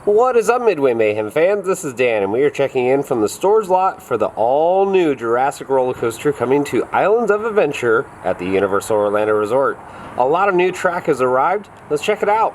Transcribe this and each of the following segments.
What is up, Midway Mayhem fans? This is Dan, and we are checking in from the storage lot for the all-new Jurassic roller coaster coming to Islands of Adventure at the Universal Orlando Resort. A lot of new track has arrived. Let's check it out.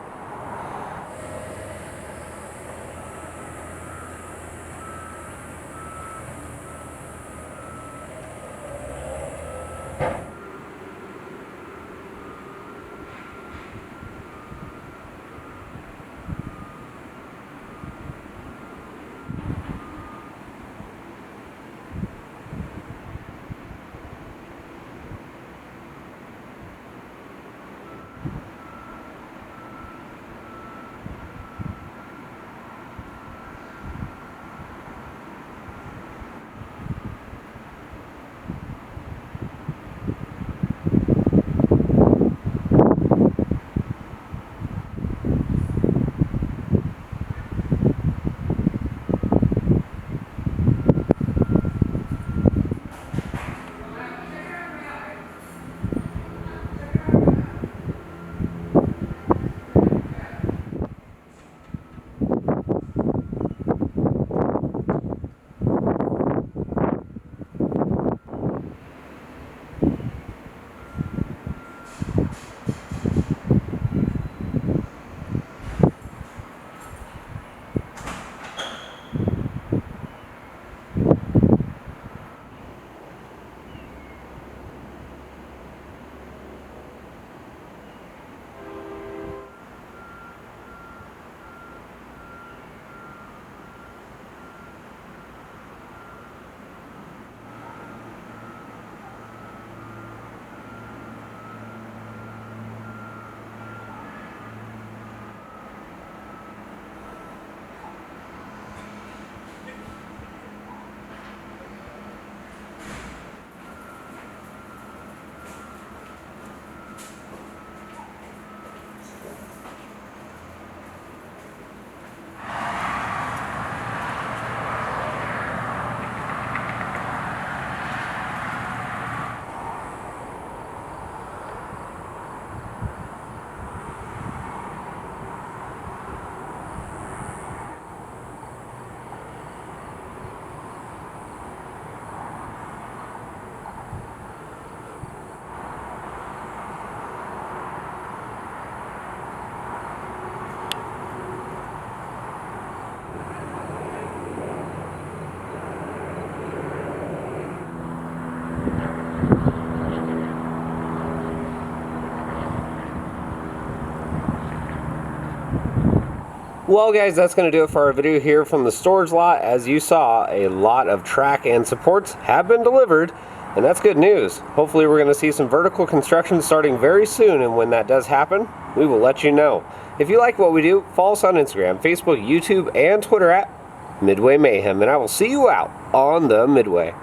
Well guys, that's going to do it for our video here from the storage lot. As you saw, a lot of track and supports have been delivered, and that's good news. Hopefully we're going to see some vertical construction starting very soon, and when that does happen, we will let you know. If you like what we do, follow us on Instagram, Facebook, YouTube, and Twitter at Midway Mayhem, and I will see you out on the Midway.